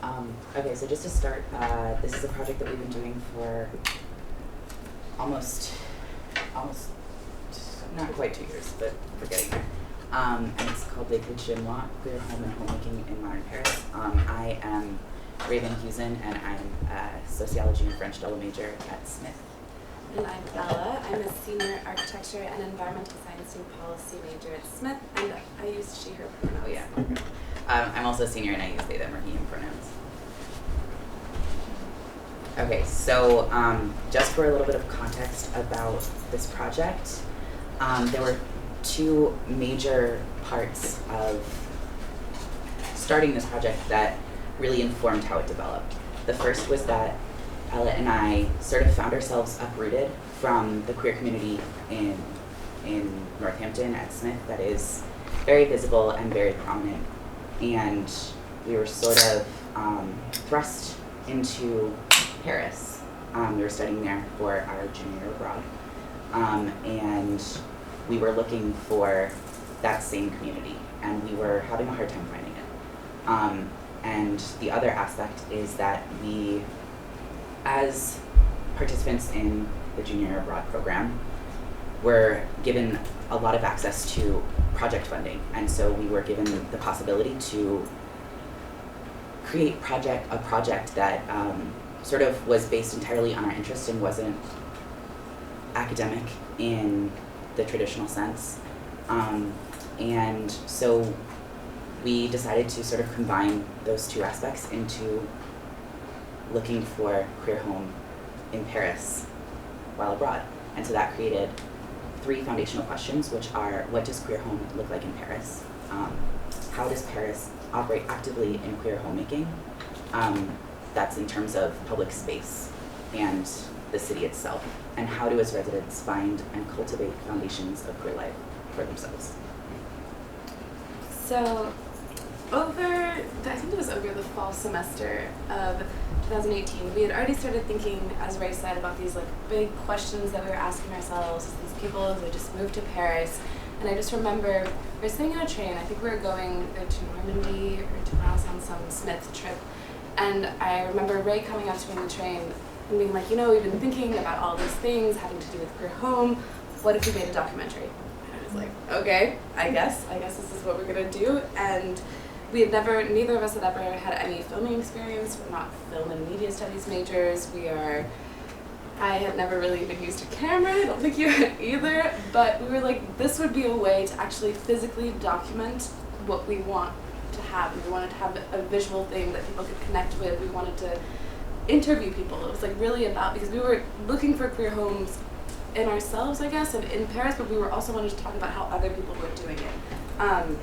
Okay, so just to start, this is a project that we've been doing for almost, not quite 2 years, but we're getting there. And it's called Les Chez, Queer Home and Homemaking in Modern Paris. I am Raven Huizen, and I'm a sociology and French double major at Smith. And I'm Bella. I'm a senior architecture and environmental science and policy major at Smith, and I use she, her pronouns. Oh, yeah. I'm also a senior, and I use they, them, or him pronouns. Okay, so just for a little bit of context about this project, there were two major parts of starting this project that really informed how it developed. The first was that Ella and I sort of found ourselves uprooted from the queer community in Northampton at Smith that is very visible and very prominent. And we were sort of thrust into Paris. We were studying there for our junior year abroad. And we were looking for that same community, and we were having a hard time finding it. And the other aspect is that we, as participants in the junior year abroad program, were given a lot of access to project funding, and so we were given the possibility to create a project that sort of was based entirely on our interest and wasn't academic in the traditional sense. And so we decided to sort of combine those two aspects into looking for queer home in Paris while abroad. And so that created 3 foundational questions, which are: what does queer home look like in Paris? How does Paris operate actively in queer homemaking? That's in terms of public space and the city itself. And how do its residents find and cultivate foundations of queer life for themselves? So I think it was over the fall semester of 2018, we had already started thinking, as Ray said, about these like big questions that we were asking ourselves as these people who had just moved to Paris. And I just remember we were sitting on a train. I think we were going to Normandy or to Mouse on some Smith trip. And I remember Ray coming up to me on the train and being like, we've been thinking about all these things having to do with queer home. What if we made a documentary? And I was like, okay, I guess this is what we're gonna do. And we had neither of us had ever had any filming experience. We're not film and media studies majors. I had never really even used a camera. I don't think you had either. But we were like, this would be a way to actually physically document what we want to have. We wanted to have a visual thing that people could connect with. We wanted to interview people. It was like really about, because we were looking for queer homes in ourselves, I guess, and in Paris, but we were also wanting to talk about how other people were doing it.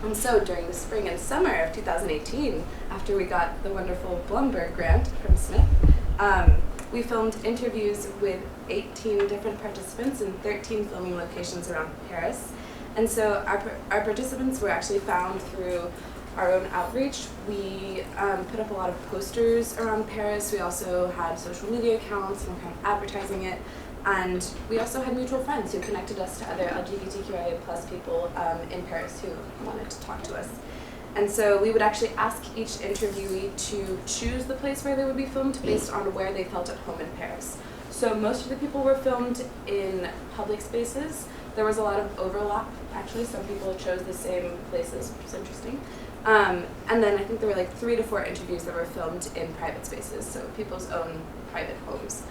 And so during the spring and summer of 2018, after we got the wonderful Blumberg grant from Smith, we filmed interviews with 18 different participants in 13 filming locations around Paris. And so our participants were actually found through our own outreach. We put up a lot of posters around Paris. We also had social media accounts and were kind of advertising it. And we also had mutual friends who connected us to other LGBTQIA+ people in Paris who wanted to talk to us. And so we would actually ask each interviewee to choose the place where they would be filmed based on where they felt at home in Paris. So most of the people were filmed in public spaces. There was a lot of overlap, actually. Some people chose the same places, which was interesting. And then I think there were like 3 to 4 interviews that were filmed in private spaces, so people's own private homes.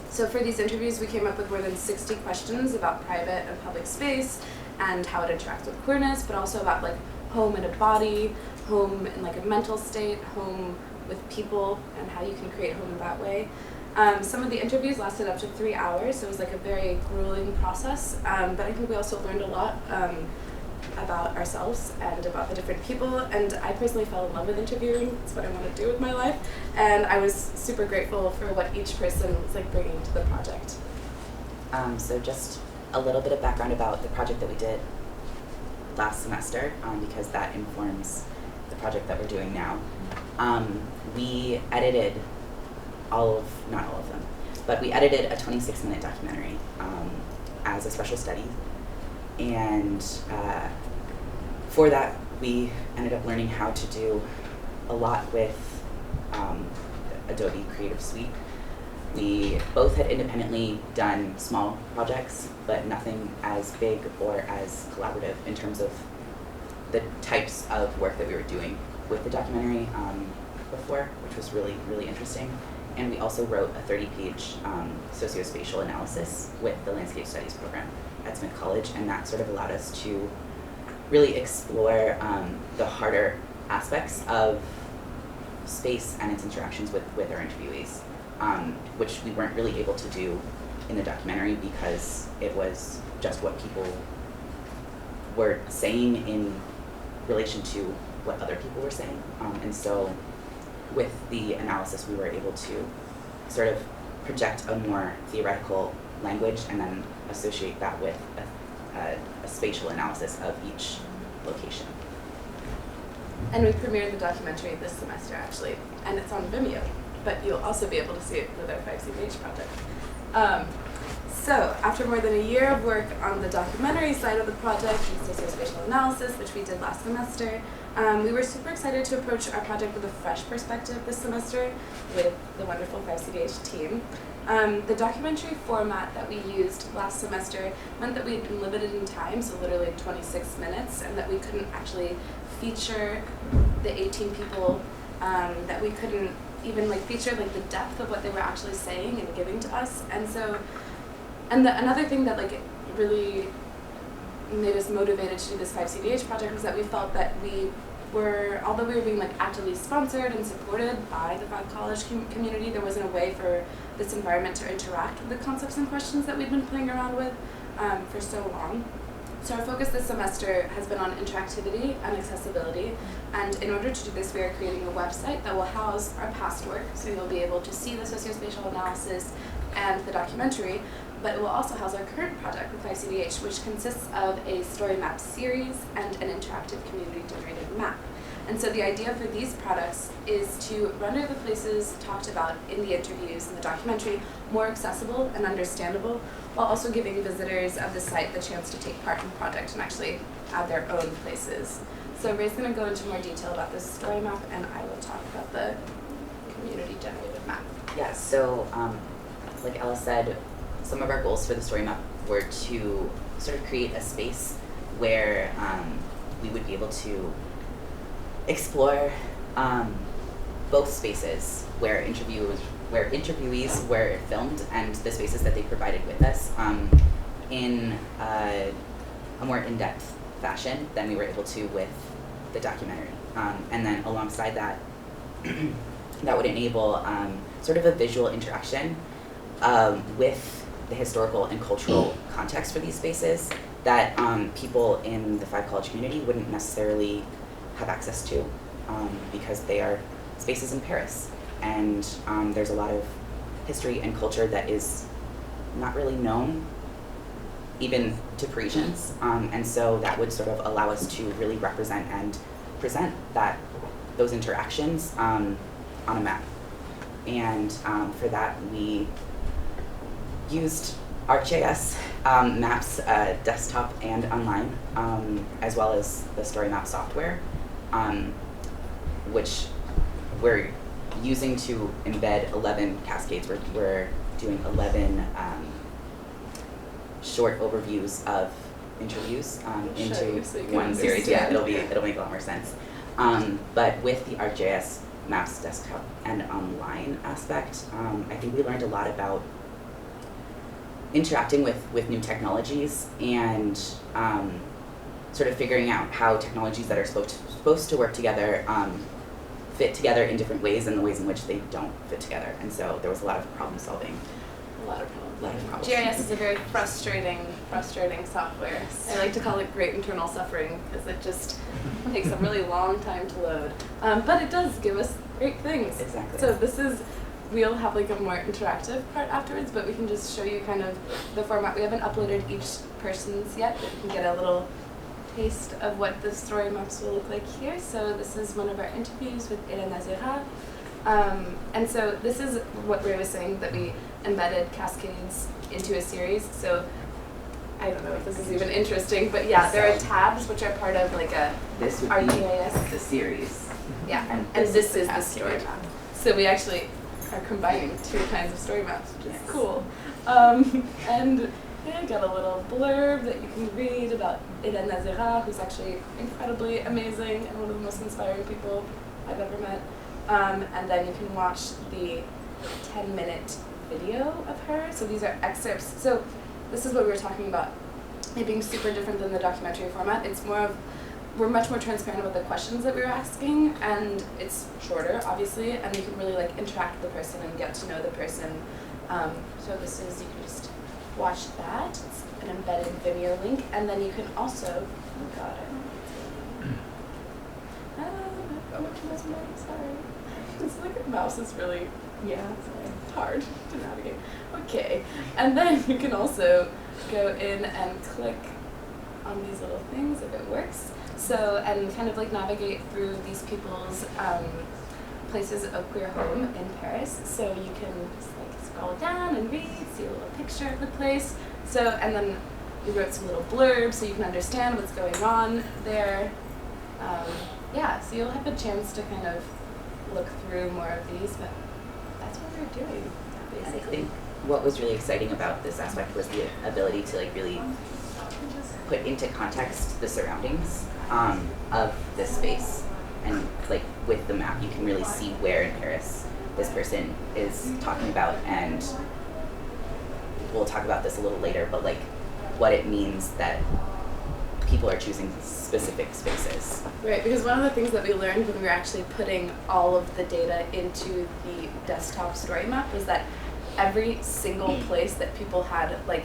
So for these interviews, we came up with more than 60 questions about private and public space and how it interacts with queerness, but also about like home in a body, home in like a mental state, home with people, and how you can create home in that way. Some of the interviews lasted up to 3 hours, so it was like a very grueling process, but I think we also learned a lot about ourselves and about the different people, and I personally fell in love with interviewing. It's what I want to do with my life, and I was super grateful for what each person was like bringing to the project. So just a little bit of background about the project that we did last semester, because that informs the project that we're doing now. We edited not all of them, but we edited a 26-minute documentary as a special study. And for that, we ended up learning how to do a lot with Adobe Creative Suite. We both had independently done small projects, but nothing as big or as collaborative in terms of the types of work that we were doing with the documentary before, which was really, really interesting. And we also wrote a 30-page sociospatial analysis with the Landscape Studies program at Smith College, and that sort of allowed us to really explore the harder aspects of space and its interactions with our interviewees, which we weren't really able to do in the documentary because it was just what people were saying in relation to what other people were saying. And so with the analysis, we were able to sort of project a more theoretical language and then associate that with a spatial analysis of each location. And we premiered the documentary this semester, actually, and it's on Vimeo, but you'll also be able to see it with our 5CBH project. So, after more than a year of work on the documentary side of the project and sociospatial analysis, which we did last semester, we were super excited to approach our project with a fresh perspective this semester with the wonderful 5CBH team. The documentary format that we used last semester meant that we had been limited in time, so literally 26 minutes, and that we couldn't actually feature the 18 people, that we couldn't even feature the depth of what they were actually saying and giving to us. And so, another thing that really made us motivated to do this 5CDH project was that we felt that although we were being actively sponsored and supported by the Five College community, there wasn't a way for this environment to interact with the concepts and questions that we've been playing around with for so long. So our focus this semester has been on interactivity and accessibility, and in order to do this, we are creating a website that will house our past work, so you'll be able to see the sociospatial analysis and the documentary, but it will also house our current project with 5CDH, which consists of a story map series and an interactive community-generated map. And so the idea for these products is to render the places talked about in the interviews and the documentary more accessible and understandable, while also giving visitors of the site the chance to take part in the project and actually add their own places. So Ray's going to go into more detail about this story map, and I will talk about the community-generated map. Yeah, so like Ella said, some of our goals for the story map were to sort of create a space where we would be able to explore both spaces where interviewees were filmed and the spaces that they provided with us in a more in-depth fashion than we were able to with the documentary. And then alongside that, that would enable sort of a visual interaction with the historical and cultural context for these spaces that people in the Five College community wouldn't necessarily have access to because they are spaces in Paris, and there's a lot of history and culture that is not really known even to Parisians, and so that would sort of allow us to really represent and present those interactions on a map. And for that we used ArcGIS maps, desktop and online, as well as the story map software, which we're using to embed 11 cascades. We're doing 11 short overviews of interviews into one series. Yeah, it'll make a lot more sense. But with the ArcGIS maps desktop and online aspect, I think we learned a lot about interacting with new technologies and sort of figuring out how technologies that are supposed to work together fit together in different ways and the ways in which they don't fit together. And so there was a lot of problem solving. A lot of problems. GIS GIS is a very frustrating software. I like to call it great internal suffering because it just takes a really long time to load. But it does give us great things. Exactly. So we'll have a more interactive part afterwards, but we can just show you kind of the format. We haven't uploaded each person's yet, but you can get a little taste of what the story maps will look like here. So this is one of our interviews with Hélène Azera. And so this is what Ray was saying, that we embedded cascades into a series. So I don't know if this is even interesting, but yeah, there are tabs which are part of like a This would RGIS. be the series. Yeah, And and this this is is the the cascade. story map. So we actually are combining two kinds of story maps, which is Yes. cool. And I got a little blurb that you can read about Eden Nazira, who's actually incredibly amazing and one of the most inspiring people I've ever met. And then you can watch the 10-minute video of her. So these are excerpts. So this is what we were talking about, it being super different than the documentary format. It's more of, we're much more transparent about the questions that we were asking, and it's shorter, obviously, and you can really like interact with the person and get to know the person. So this is, you can just watch that. It's an embedded video link, and then you can also, oh god, I don't know what's going on. Sorry. It's like a mouse is really, it's hard to navigate. Okay, and then you can also go in and click on these little things if it works. So, and kind of like navigate through these people's places of queer home in Paris. So you can just like scroll down and read, see a little picture of the place. So, and then we wrote some little blurbs so you can understand what's going on there. Yeah, so you'll have a chance to kind of look through more of these, but that's what we're doing, And I basically. think what was really exciting about this aspect was the ability to like really put into context the surroundings of this space. And like with the map, you can really see where in Paris this person is talking about, and we'll talk about this a little later, but like what it means that people are choosing specific spaces. Right, because one of the things that we learned when we were actually putting all of the data into the desktop story map was that every single place that people had like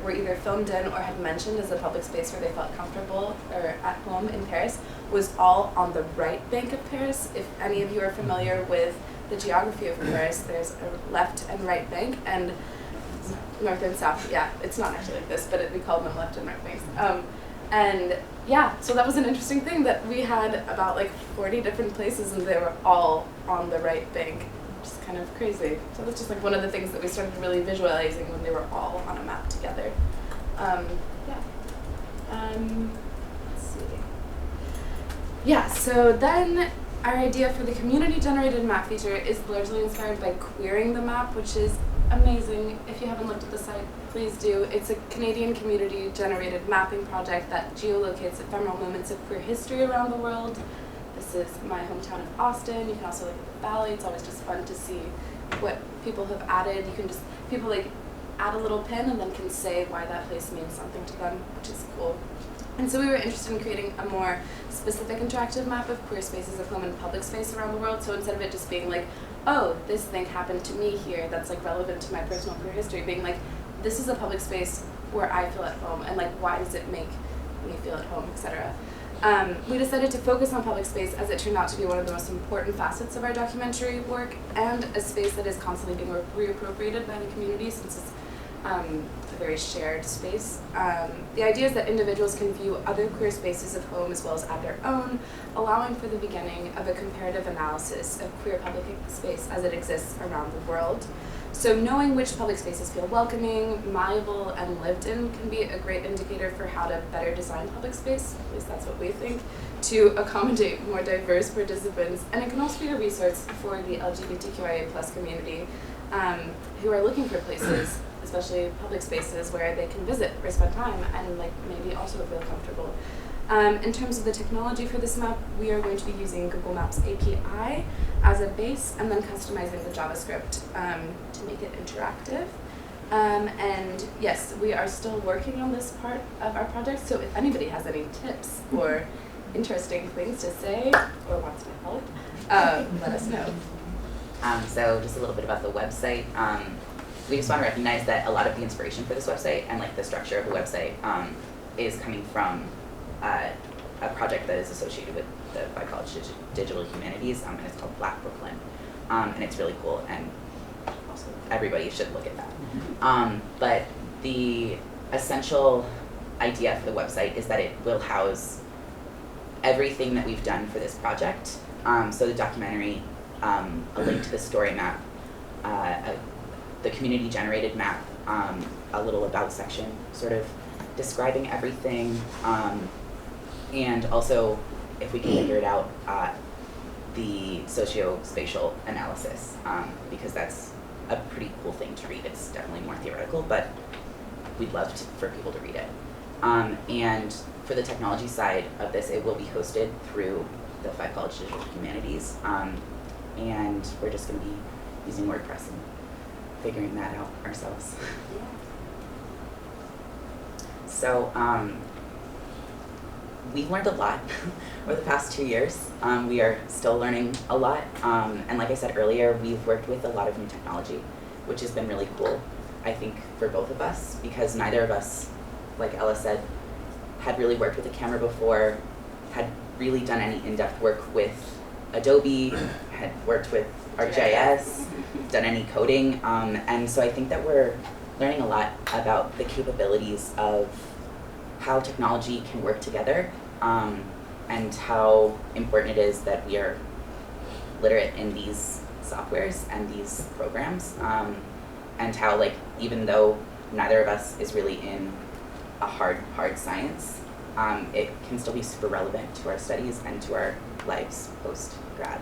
were either filmed in or had mentioned as a public space where they felt comfortable or at home in Paris was all on the right bank of Paris. If any of you are familiar with the geography of Paris, there's a left and right bank, and north and south. Yeah, it's not actually like this, but we called them left and right banks. And yeah, so that was an interesting thing that we had about like 40 different places and they were all on the right bank, which is kind of crazy. So that's just like one of the things that we started really visualizing when they were all on a map together. Let's see. Yeah, so then our idea for the community-generated map feature is largely inspired by queering the map, which is amazing. If you haven't looked at the site, please do. It's a Canadian community-generated mapping project that geolocates ephemeral moments of queer history around the world. This is my hometown of Austin. You can also look at the valley. It's always just fun to see what people have added. You can just, people like add a little pin and then can say why that place means something to them, which is cool. And so we were interested in creating a more specific interactive map of queer spaces of home and public space around the world. So instead of it just being like, oh, this thing happened to me here that's like relevant to my personal queer history, being like, this is a public space where I feel at home, and like, why does it make me feel at home, etc. We decided to focus on public space as it turned out to be one of the most important facets of our documentary work, and a space that is constantly being reappropriated by the community since it's a very shared space. The idea is that individuals can view other queer spaces of home as well as add their own, allowing for the beginning of a comparative analysis of queer public space as it exists around the world. So knowing which public spaces feel welcoming, malleable, and lived in can be a great indicator for how to better design public space, at least that's what we think, to accommodate more diverse participants. And it can also be a resource for the LGBTQIA+ community who are looking for places, especially public spaces, where they can visit or spend time and like maybe also feel comfortable. In terms of the technology for this map, we are going to be using Google Maps API as a base and then customizing the JavaScript to make it interactive. And yes, we are still working on this part of our project, so if anybody has any tips or interesting things to say or wants my help, let us know. So just a little bit about the website. We just want to recognize that a lot of the inspiration for this website and like the structure of the website is coming from a project that is associated with the by College Digital Humanities, and it's called Black Brooklyn, and it's really cool, and also everybody should look at that. But the essential idea for the website is that it will house everything that we've done for this project. So the documentary, a link to the story map, the community-generated map, a little about section, sort of, describing everything, and also, if we can figure it out, the socio-spatial analysis, because that's a pretty cool thing to read. It's definitely more theoretical, but we'd love for people to read it. And for the technology side of this, it will be hosted through the 5 College Digital Humanities, and we're just going to be using WordPress and figuring that out ourselves. So we've learned a lot over the past 2 years. We are still learning a lot, and like I said earlier, we've worked with a lot of new technology, which has been really cool, I think, for both of us, because neither of us, like Ella said, had really worked with a camera before, had really done any in-depth work with Adobe, had worked with ArcGIS, done any coding, and so I think that we're learning a lot about the capabilities of how technology can work together, and how important it is that we are literate in these softwares and these programs, and how, like, even though neither of us is really in a hard science, it can still be super relevant to our studies and to our lives post-grad.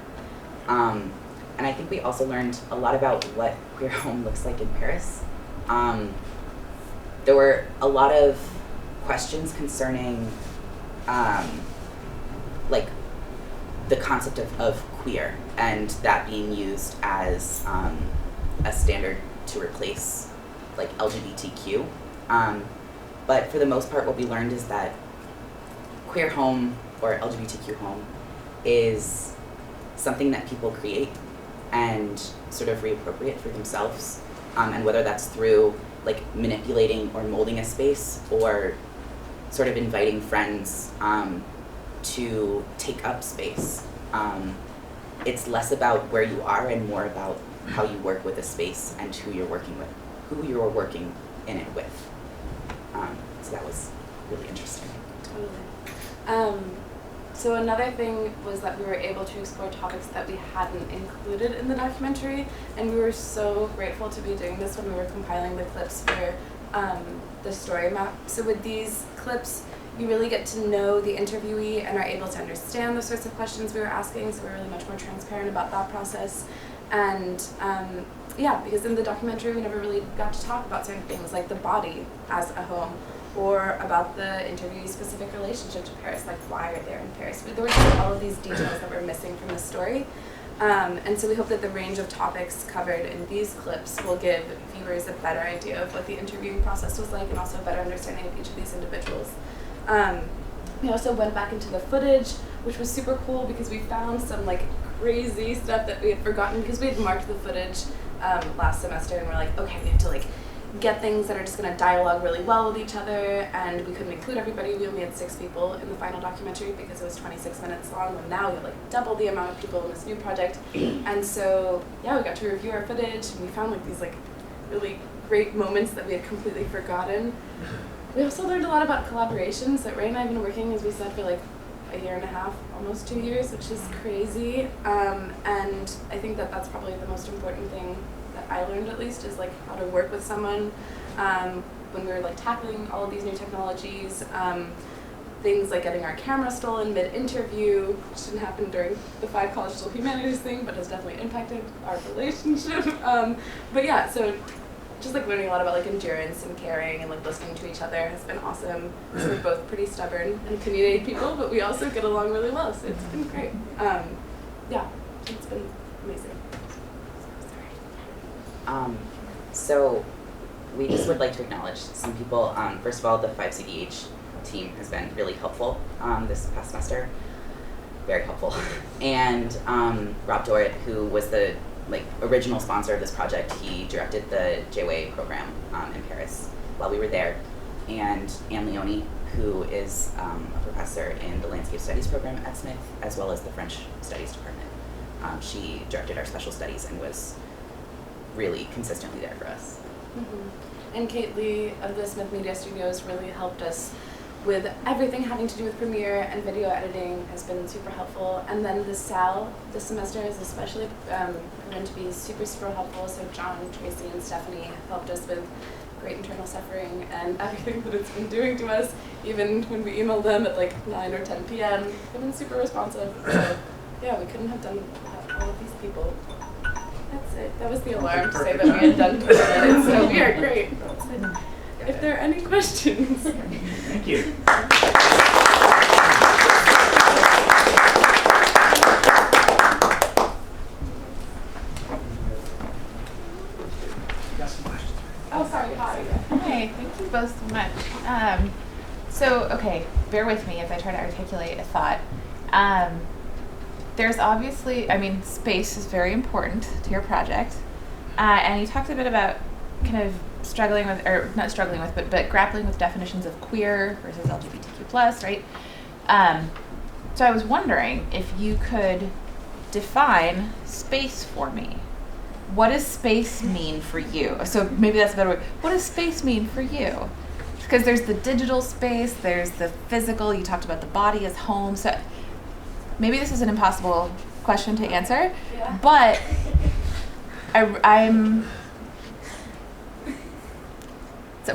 And I think we also learned a lot about what queer home looks like in Paris. There were a lot of questions concerning like the concept of queer, and that being used as a standard to replace like LGBTQ. But for the most part, what we learned is that queer home or LGBTQ home is something that people create and sort of reappropriate for themselves, and whether that's through like manipulating or molding a space, or sort of inviting friends to take up space. It's less about where you are and more about how you work with a space and who you're working with, who you're working in it with. So that was really interesting. Totally. So another thing was that we were able to explore topics that we hadn't included in the documentary, and we were so grateful to be doing this when we were compiling the clips for the story map. So with these clips, you really get to know the interviewee and are able to understand the sorts of questions we were asking, so we're really much more transparent about that process. And yeah, because in the documentary we never really got to talk about certain things like the body as a home, or about the interviewee's specific relationship to Paris, like why are they in Paris. There were just all of these details that were missing from the story. And so we hope that the range of topics covered in these clips will give viewers a better idea of what the interviewing process was like, and also a better understanding of each of these individuals. We also went back into the footage, which was super cool because we found some like crazy stuff that we had forgotten, because we had marked the footage last semester, and we're like, okay, we have to like get things that are just going to dialogue really well with each other, and we couldn't include everybody. We only had 6 people in the final documentary because it was 26 minutes long, and now we have like double the amount of people in this new project. And so yeah, we got to review our footage, and we found like these like really great moments that we had completely forgotten. We also learned a lot about collaborations that Ray and I have been working, as we said, for like a year and a half, almost 2 years, which is crazy. And I think that that's probably the most important thing that I learned, at least, is like how to work with someone when we were like tackling all of these new technologies. Things like getting our camera stolen mid-interview, which didn't happen during the 5 College Digital Humanities thing, but has definitely impacted our relationship. But yeah, so just like learning a lot about like endurance and caring and like listening to each other has been awesome. So we're both pretty stubborn and opinionated people, but we also get along really well, so it's been great. Yeah, it's been amazing. So we just would like to acknowledge some people. First of all, the 5CDH team has been really helpful this past semester, very helpful. And Rob Dorrit, who was the original sponsor of this project, he directed the JWay program in Paris while we were there. And Anne Leone, who is a professor in the Landscape Studies program at Smith, as well as the French Studies department. She directed our special studies and was really consistently there for us. Mm-hmm. And Kate Lee of the Smith Media Studios really helped us with everything having to do with Premiere and video editing has been super helpful. And then the SAL this semester has especially proven to be super, super helpful. So John, Tracy, and Stephanie helped us with great internal suffering and everything that it's been doing to us, even when we emailed them at like 9 or 10 p.m. They've been super responsive. So yeah, we couldn't have done without all of these people. That's it. That was the alarm to say that we had done 20 minutes, so we are great. If there are any questions. Thank you. Oh, sorry. Hi. Hi, thank you both so much. Okay, bear with me as I try to articulate a thought. There's obviously, space is very important to your project. And you talked a bit about kind of struggling with, or not struggling with, but grappling with definitions of queer versus LGBTQ+, right? So I was wondering if you could define space for me. What does space mean for you? So maybe that's a better word. What does space mean for you? Because there's the digital space, there's the physical, you talked about the body as home. So maybe this is an impossible question to answer, Yeah. but I'm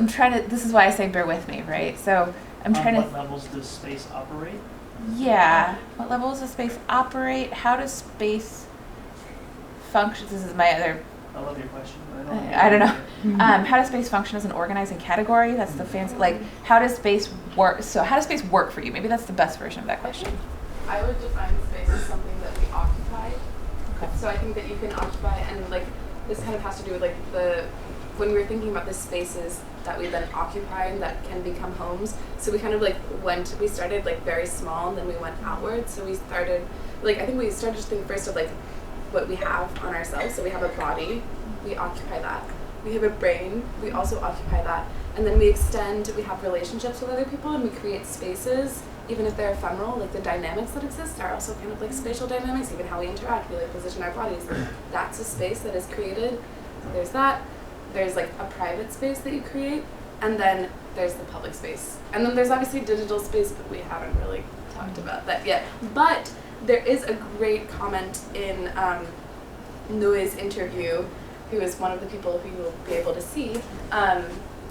trying to, this is why I say bear with me, right? So I'm trying to... What levels does space operate? Yeah. What levels does space operate? How does space function? This is my other... I love your question. I don't know. How does space function as an organizing category? That's the fancy... Like, how does space work? So how does space work for you? Maybe that's the best version of that question. I would define space as something that we occupy. Okay. So I think that you can occupy, and like this kind of has to do with like when we were thinking about the spaces that we then occupy and that can become homes. So we kind of like we started like very small and then we went outward. So we started, I think we started to think first of like what we have on ourselves. So we have a body, we occupy that. We have a brain, we also occupy that. And then we have relationships with other people and we create spaces, even if they're ephemeral, like the dynamics that exist are also kind of like spatial dynamics, even how we interact, we like position our bodies. That's a space that is created. So there's that. There's like a private space that you create, and then there's the public space. And then there's obviously digital space, but we haven't really talked about that yet. But there is a great comment in Noé's interview, who is one of the people who you'll be able to see.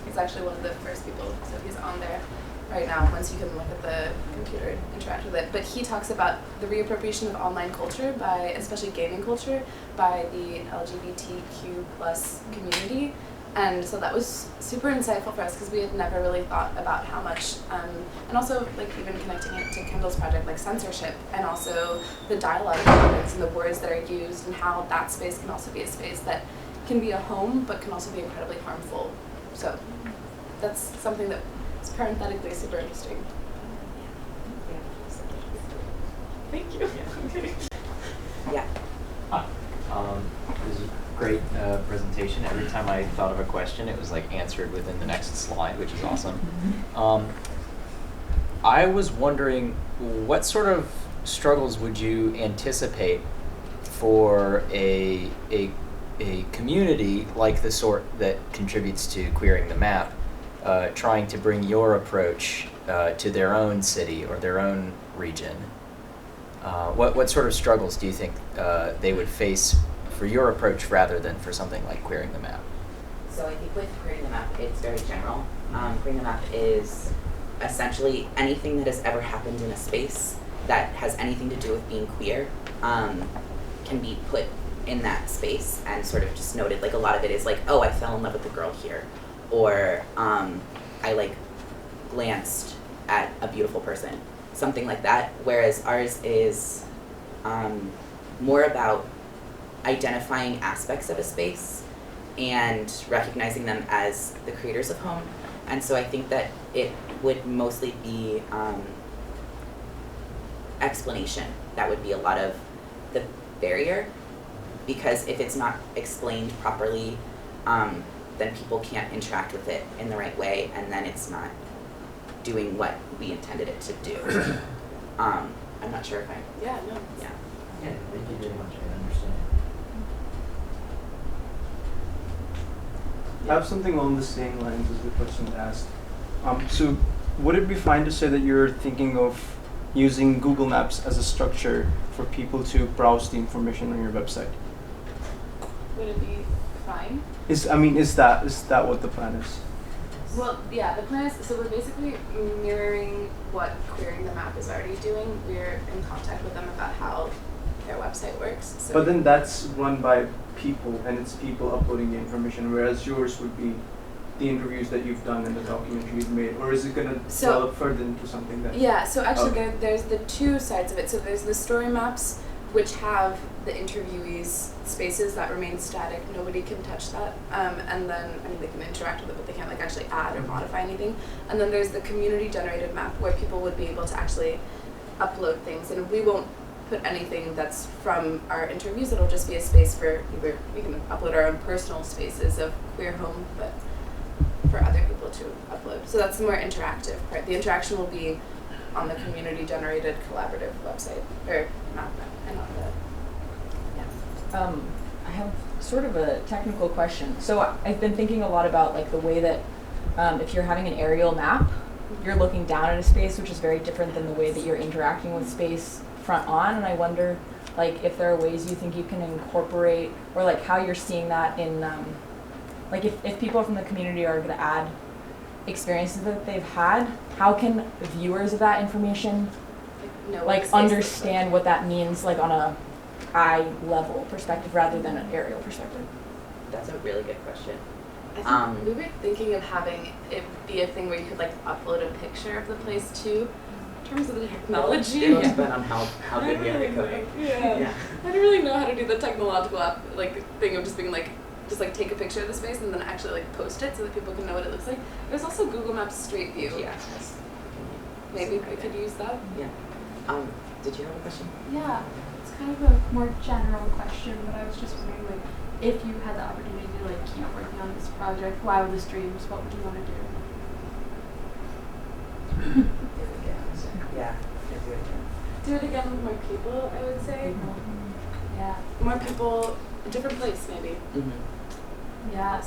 He's actually one of the first people, so he's on there right now, once you can look at the computer and interact with it. But he talks about the reappropriation of online culture, especially gaming culture, by the LGBTQ plus community. And so that was super insightful for us because we had never really thought about how much, and also like even connecting it to Kendall's project, like censorship, and also the dialogue and the words that are used, and how that space can also be a space that can be a home, but can also be incredibly harmful. So that's something that is parenthetically super interesting. Thank you. Yeah. This is a great presentation. Every time I thought of a question, it was like answered within the next slide, which is awesome. I was wondering, what sort of struggles would you anticipate for a community like the sort that contributes to Queering the Map, trying to bring your approach to their own city or their own region? What sort of struggles do you think they would face for your approach rather than for something like Queering the Map? So I think with Queering the Map, it's very general. Queering the Map is essentially anything that has ever happened in a space that has anything to do with being queer can be put in that space and sort of just noted. Like a lot of it is like, oh, I fell in love with a girl here, or I like glanced at a beautiful person, something like that. Whereas ours is more about identifying aspects of a space and recognizing them as the creators of home. And so I think that it would mostly be explanation. That would be a lot of the barrier, because if it's not explained properly, then people can't interact with it in the right way, and then it's not doing what we intended it to do. I'm not sure if I... Yeah, no. Yeah. Yeah, thank you very much. I understand. I have something along the same lines as the question asked. So would it be fine to say that you're thinking of using Google Maps as a structure for people to browse the information on your website? Would it be fine? Is that what the plan is? Well, yeah, the plan is, so we're basically mirroring what Queering the Map is already doing. We're in contact with them about how their website works. So But then that's run by people, and it's people uploading the information, whereas yours would be the interviews that you've done and the documentary you've made, or is it going to develop further into something that... Yeah, so actually Okay. there's the two sides of it. So there's the story maps, which have the interviewees' spaces that remain static. Nobody can touch that. And then, I mean, they can interact with it, but they can't like actually add or modify anything. And then there's the community-generated map, where people would be able to actually upload things. And we won't put anything that's from our interviews. It'll just be a space for either we can upload our own personal spaces of queer home, but for other people to upload. So that's the more interactive part. The interaction will be on the community-generated collaborative website, or not that, and not the, yeah. I have sort of a technical question. So I've been thinking a lot about like the way that if you're having an aerial map, you're looking down at a space, which is very different than the way that you're interacting with space front on. And I wonder, like, if there are ways you think you can incorporate, or like how you're seeing that in, like if people from the community are going to add experiences that they've had, how can viewers of that information No like space understand what that means, like on a eye level perspective rather than an aerial perspective? That's a really good question. I think we were thinking of having it be a thing where you could like upload a picture of the place too. In terms of the technology, It'll depend on how good we are at coding. Yeah. I don't really know how to do the technological thing of just being like, just like take a picture of the space and then actually like post it so that people can know what it looks like. There's also Google Maps Street View. Yeah. Maybe we could use that. Yeah. Did you have a question? Yeah, it's kind of a more general question, but I was just wondering, like, if you had the opportunity to like keep working on this project, wildest dreams, what would you want to do? Yeah. Do it again with more people, I would say. Yeah. More people, a different place maybe. Mm-hmm. Yeah.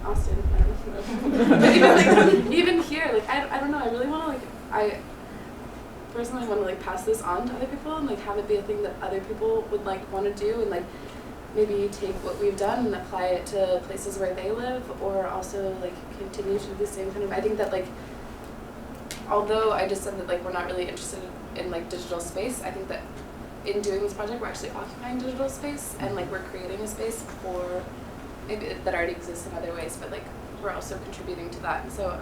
Austin, I don't know. But even like, even here, like I don't know, I really want to I personally want to like pass this on to other people and like have it be a thing that other people would like want to do, and like maybe take what we've done and apply it to places where they live, or also like continue to do the same kind of, I think that like, although I just said that like we're not really interested in like digital space, I think that in doing this project we're actually occupying digital space and like we're creating a space for maybe that already exists in other ways, but like we're also contributing to that. And so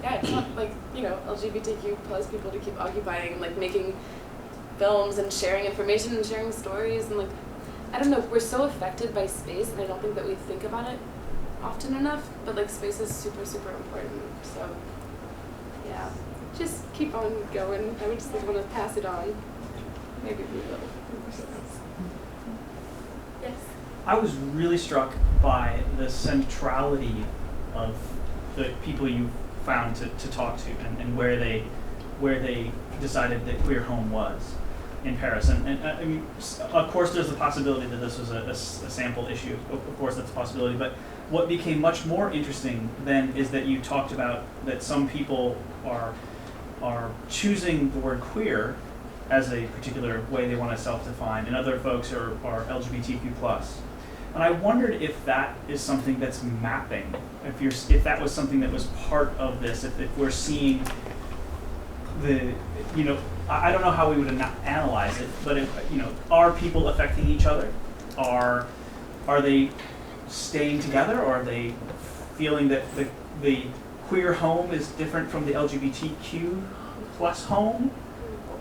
yeah, it's not like, you know, LGBTQ plus people to keep occupying and like making films and sharing information and sharing stories, and like I don't know, we're so affected by space and I don't think that we think about it often enough, but like space is super, super important. So yeah, just keep on going. I would just like want to pass it on. Maybe we will. Yes. I was really struck by the centrality of the people you found to talk to, and where they decided that queer home was in Paris. And I mean, of course there's the possibility that this was a sample issue. Of course that's a possibility. But what became much more interesting then is that you talked about that some people are choosing the word queer as a particular way they want to self-define, and other folks are LGBTQ+. And I wondered if that is something that's mapping, if that was something that was part of this, if we're seeing the, you know, I don't know how we would analyze it, but if, you know, are people affecting each other? Are they staying together, or are they feeling that the queer home is different from the LGBTQ+ home?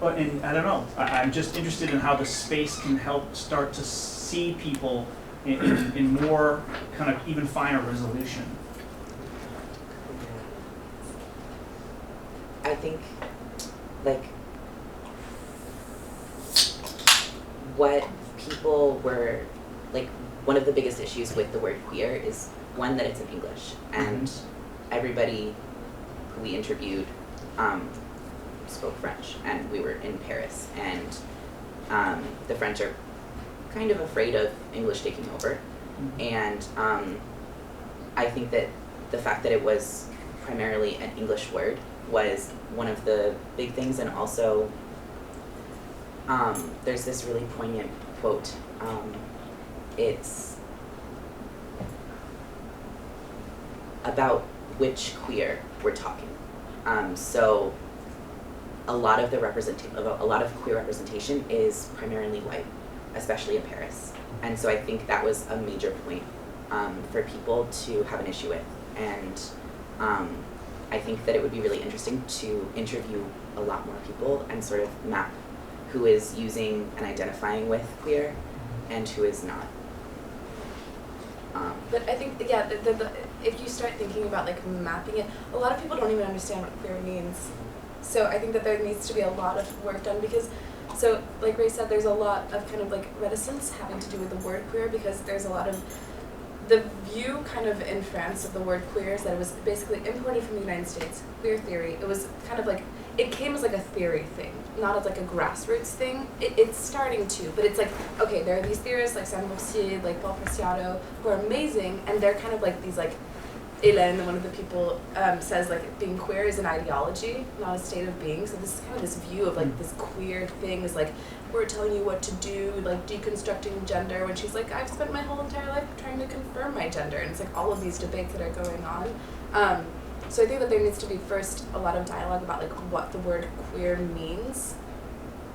And I don't know. I'm just interested in how the space can help start to see people in more kind of even finer resolution. I think, like, what people were, like, one of the biggest issues with the word queer is, one, that it's in English, and everybody who we interviewed spoke French, and we were in Paris, and the French are kind of afraid of English taking over, and I think that the fact that it was primarily an English word was one of the big things, and also there's this really poignant quote. It's about which queer we're talking. So a lot of queer representation is primarily white, especially in Paris. And so I think that was a major point for people to have an issue with. And I think that it would be really interesting to interview a lot more people and sort of map who is using and identifying with queer and who is not. But I think, yeah, if you start thinking about like mapping it, a lot of people don't even understand what queer means. So I think that there needs to be a lot of work done because, so like Ray said, there's a lot of kind of like reticence having to do with the word queer because there's a lot of, the view kind of in France of the word queer is that it was basically imported from the United States, queer theory. It was kind of like, it came as like a theory thing, not as like a grassroots thing. It's starting to, but it's like, okay, there are these theorists like Saint-Boursier, like Paul Preciado, who are amazing, and they're kind of like these like, Hélène, one of the people, says like being queer is an ideology, not a state of being. So this is kind of this view of like this queer thing is like, we're telling you what to do, like deconstructing gender, when she's like, I've spent my whole entire life trying to confirm my gender, and it's like all of these debates that are going on. So I think that there needs to be first a lot of dialogue about like what the word queer means,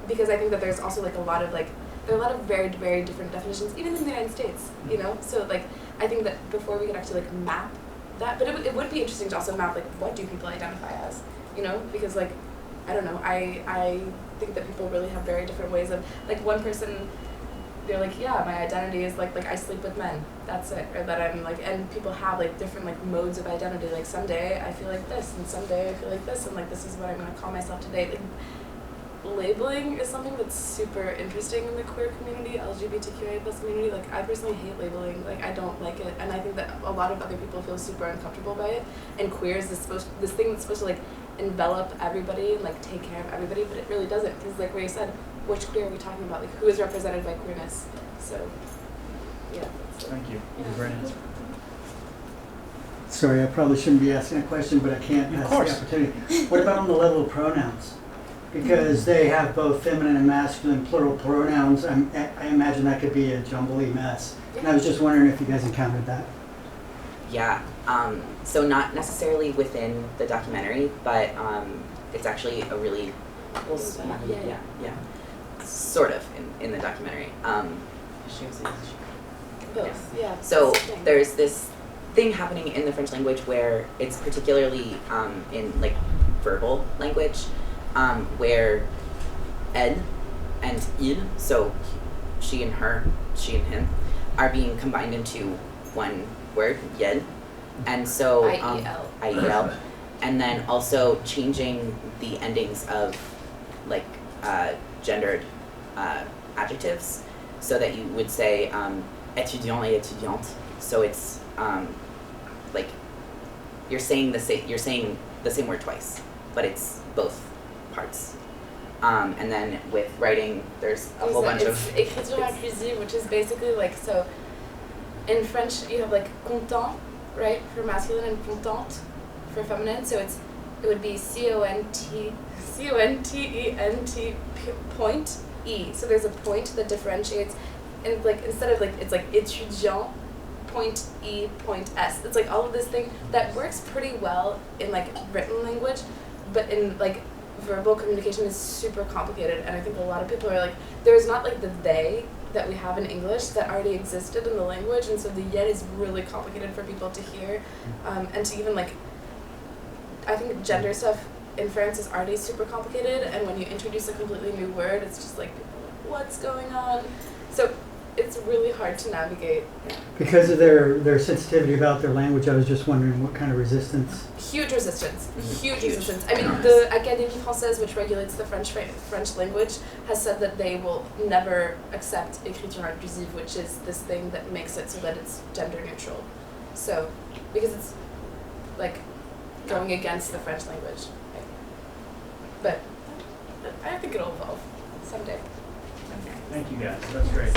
because I think that there's also like a lot of like, there are a lot of very, very different definitions, even in the United States, you know? So like, I think that before we could actually like map that, but it would be interesting to also map like what do people identify as, you know? Because like, I don't know, I think that people really have very different ways of, like one person, they're like, yeah, my identity is like I sleep with men, that's it, or that I'm like, and people have like different like modes of identity, like someday I feel like this, and someday I feel like this, and like this is what I'm gonna call myself today. Like, labeling is something that's super interesting in the queer community, LGBTQIA+ community. Like I personally hate labeling, like I don't like it, and I think that a lot of other people feel super uncomfortable by it. And queer is this thing that's supposed to like envelop everybody and like take care of everybody, but it really doesn't, because like Ray said, which queer are we talking about? Like who is represented by queerness? So yeah. Thank you. Yeah. Great answer. Sorry, I probably shouldn't be asking a question, but I can't Of pass course. the opportunity. What about on the level of pronouns? Because they have both feminine and masculine plural pronouns. I imagine that could be a jumbly mess. And I was just wondering if you guys encountered that. Yeah, so not necessarily within the documentary, but it's actually a really, yeah, sort of in the documentary. Both, yeah. So that's the thing. there's this thing happening in the French language where it's particularly in like verbal language, where elle and il, so she and her, she and him, are being combined into one word, yel. And so IEL. And then also changing the endings of like gendered adjectives, so that you would say étudiant et étudiante. So it's like you're saying the same word twice, but it's both parts. And then with writing, there's a whole bunch of écriture inclusive, which is basically like, so in French you have like content, right, for masculine, and contente for feminine. So it would be CONTENT point E. So there's a point that differentiates, and like instead of like, it's like étudiant point E point S. It's like all of this thing that works pretty well in like written language, but in like verbal communication is super complicated. And I think a lot of people are like, there's not like the they that we have in English that already existed in the language, and so the yet is really complicated for people to hear, and to even like, I think gender stuff in France is already super complicated, and when you introduce a completely new word, it's just like, what's going on? So it's really hard to navigate. Because of their sensitivity about their language, I was just wondering what kind of resistance. Huge resistance. I mean, the Académie Française, which regulates the French language, has said that they will never accept écriture inclusive, which is this thing that makes it so that it's gender neutral. So, because it's like going against the French language. Right? But I think it'll evolve someday. Thank you guys. That's great.